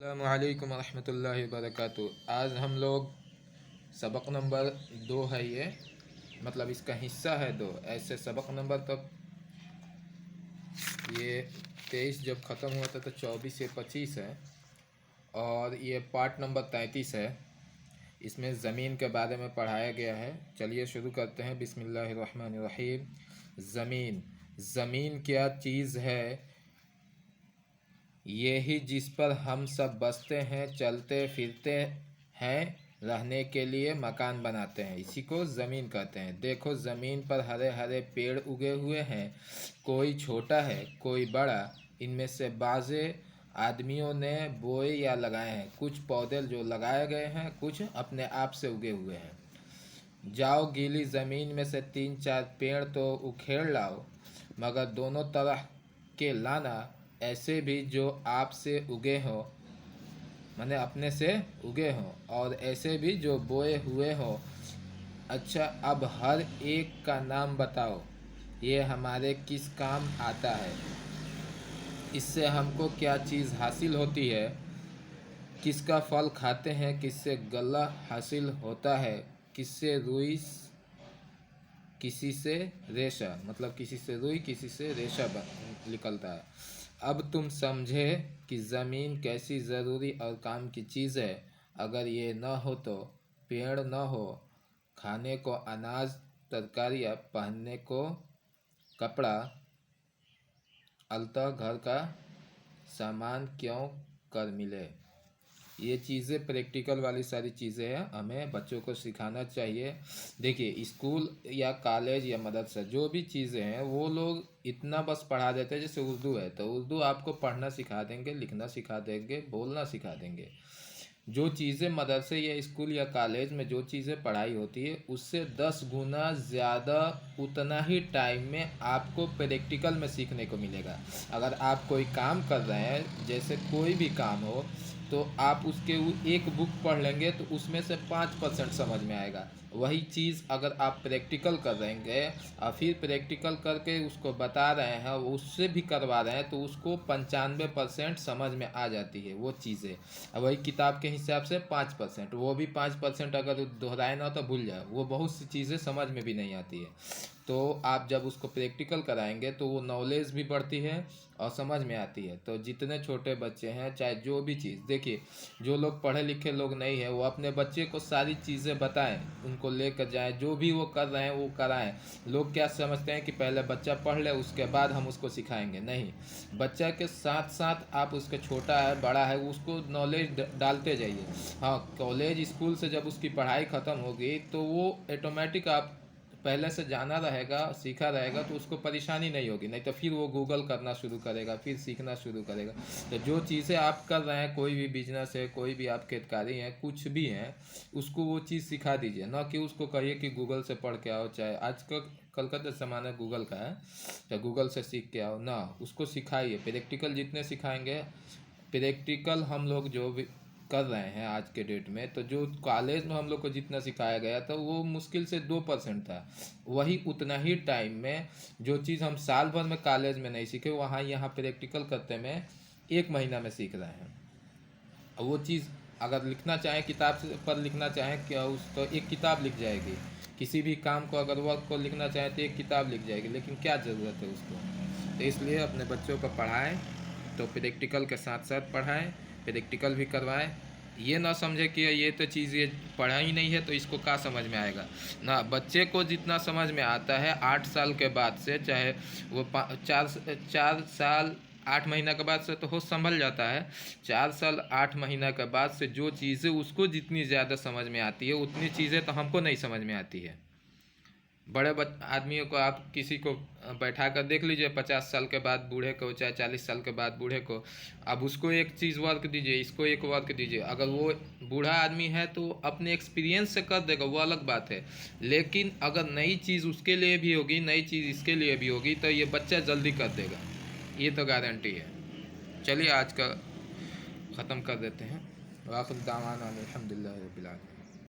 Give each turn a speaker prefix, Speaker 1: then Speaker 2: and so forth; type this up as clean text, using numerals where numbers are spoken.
Speaker 1: अस्सलामुअलैकुम रहमतुल्लाहि व बरकातुहू। आज हम लोग सबक नंबर 2 है, ये मतलब इसका हिस्सा है 2। ऐसे सबक नंबर तक ये 23 जब ख़त्म हुआ था तो 24 से 25 है, और ये पार्ट नंबर 33 है। इसमें ज़मीन के बारे में पढ़ाया गया है। चलिए शुरू करते हैं। बिस्मिल्लाहिर्रहमानिर्रहीम। ज़मीन ज़मीन क्या चीज़ है? यही जिस पर हम सब बसते हैं, चलते फिरते हैं, रहने के लिए मकान बनाते हैं, इसी को ज़मीन कहते हैं। देखो ज़मीन पर हरे हरे पेड़ उगे हुए हैं, कोई छोटा है कोई बड़ा। इनमें से बाज़े आदमियों ने बोए या लगाए हैं। कुछ पौधे जो लगाए गए हैं, कुछ अपने आप से उगे हुए हैं। जाओ गीली ज़मीन में से 3-4 पेड़ तो उखेड़ लाओ, मगर दोनों तरह के लाना, ऐसे भी जो आपसे उगे हो, माने अपने से उगे हों, और ऐसे भी जो बोए हुए हो। अच्छा, अब हर एक का नाम बताओ, ये हमारे किस काम आता है? इससे हमको क्या चीज़ हासिल होती है? किसका फल खाते हैं? किससे गला हासिल होता है? किससे रुई, किसी से रेशा, मतलब किसी से रुई किसी से रेशा निकलता है। अब तुम समझे कि ज़मीन कैसी ज़रूरी और काम की चीज़ है। अगर ये न हो तो पेड़ न हो, खाने को अनाज, तरकारियाँ, पहनने को कपड़ा, अलता घर का सामान क्यों कर मिले। ये चीज़ें प्रैक्टिकल वाली सारी चीज़ें हैं, हमें बच्चों को सिखाना चाहिए। देखिए, स्कूल या कॉलेज या मदरसा जो भी चीज़ें हैं, वो लोग इतना बस पढ़ा देते हैं। जैसे उर्दू है तो उर्दू आपको पढ़ना सिखा देंगे, लिखना सिखा देंगे, बोलना सिखा देंगे। जो चीज़ें मदरसे या स्कूल या कॉलेज में जो चीज़ें पढ़ाई होती है, उससे 10 गुना ज़्यादा उतना ही टाइम में आपको प्रैक्टिकल में सीखने को मिलेगा। अगर आप कोई काम कर रहे हैं, जैसे कोई भी काम हो, तो आप उसके एक बुक पढ़ लेंगे तो उसमें से 5% समझ में आएगा। वही चीज़ अगर आप प्रैक्टिकल कर रहेंगे और फिर प्रैक्टिकल करके उसको बता रहे हैं, वो उससे भी करवा रहे हैं, तो उसको 95% समझ में आ जाती है वो चीज़ें। अब वही किताब के हिसाब से 5%, वो भी 5% अगर दोहराए ना तो भूल जाए, वो बहुत सी चीज़ें समझ में भी नहीं आती है। तो आप जब उसको प्रैक्टिकल कराएंगे तो वो नॉलेज भी बढ़ती है और समझ में आती है। तो जितने छोटे बच्चे हैं, चाहे जो भी चीज़, देखिए जो लोग पढ़े लिखे लोग नहीं है, वो अपने बच्चे को सारी चीज़ें बताएं, उनको लेकर जाएं, जो भी वो कर रहे हैं वो कराएं। लोग क्या समझते हैं कि पहले बच्चा पढ़ ले उसके बाद हम उसको सिखाएंगे। नहीं, बच्चा के साथ साथ आप उसके छोटा है बड़ा है उसको नॉलेज डालते जाइए। हाँ, कॉलेज स्कूल से जब उसकी पढ़ाई ख़त्म होगी तो वो ऑटोमेटिक आप पहले से जाना रहेगा, सीखा रहेगा, तो उसको परेशानी नहीं होगी। नहीं तो फिर वो गूगल करना शुरू करेगा, फिर सीखना शुरू करेगा। तो जो चीज़ें आप कर रहे हैं, कोई भी बिजनेस है, कोई भी आप खेतकारी हैं, कुछ भी हैं, उसको वो चीज़ सिखा दीजिए। ना कि उसको कहिए कि गूगल से पढ़ के आओ, चाहे आज कल का तो ज़माना गूगल का है, तो गूगल से सीख के आओ ना, उसको सिखाइए। प्रैक्टिकल जितने सिखाएंगे, प्रैक्टिकल हम लोग जो भी कर रहे हैं आज के डेट में, तो जो कॉलेज में हम लोग को जितना सिखाया गया था वो मुश्किल से 2% था। वही उतना ही टाइम में जो चीज़ हम साल भर में कॉलेज में नहीं सीखे, वहाँ यहाँ प्रैक्टिकल करते में 1 महीना में सीख रहे हैं। वो चीज़ अगर लिखना चाहें, किताब पर लिखना चाहें, क्या उस तो एक किताब लिख जाएगी। किसी भी काम को अगर वर्क को लिखना चाहें तो एक किताब लिख जाएगी, लेकिन क्या ज़रूरत है उसको। तो इसलिए अपने बच्चों को पढ़ाएं तो प्रैक्टिकल के साथ साथ पढ़ाएं, प्रैक्टिकल भी करवाएं। ये ना समझे कि ये तो चीज़ ये पढ़ा ही नहीं है तो इसको क्या समझ में आएगा ना। बच्चे को जितना समझ में आता है 8 साल के बाद से, चाहे वो 4 साल 8 महीना के बाद से तो होश संभल जाता है। 4 साल 8 महीना के बाद से जो चीज़ें उसको जितनी ज़्यादा समझ में आती है, उतनी चीज़ें तो हमको नहीं समझ में आती है। बड़े आदमियों को आप किसी को बैठा कर देख लीजिए, 50 साल के बाद बूढ़े को, चाहे 40 साल के बाद बूढ़े को, अब उसको एक चीज़ वर्क दीजिए, इसको एक वर्क दीजिए। अगर वो बूढ़ा आदमी है तो अपने एक्सपीरियंस से कर देगा, वो अलग बात है। लेकिन अगर नई चीज़ उसके लिए भी होगी, नई चीज़ इसके लिए भी होगी, तो ये बच्चा जल्दी कर देगा, ये तो गारंटी है। चलिए आज का ख़त्म कर देते हैं। वाखिर दावाना अल्हम्दुलिल्लाहि रब्बिल आलमीन।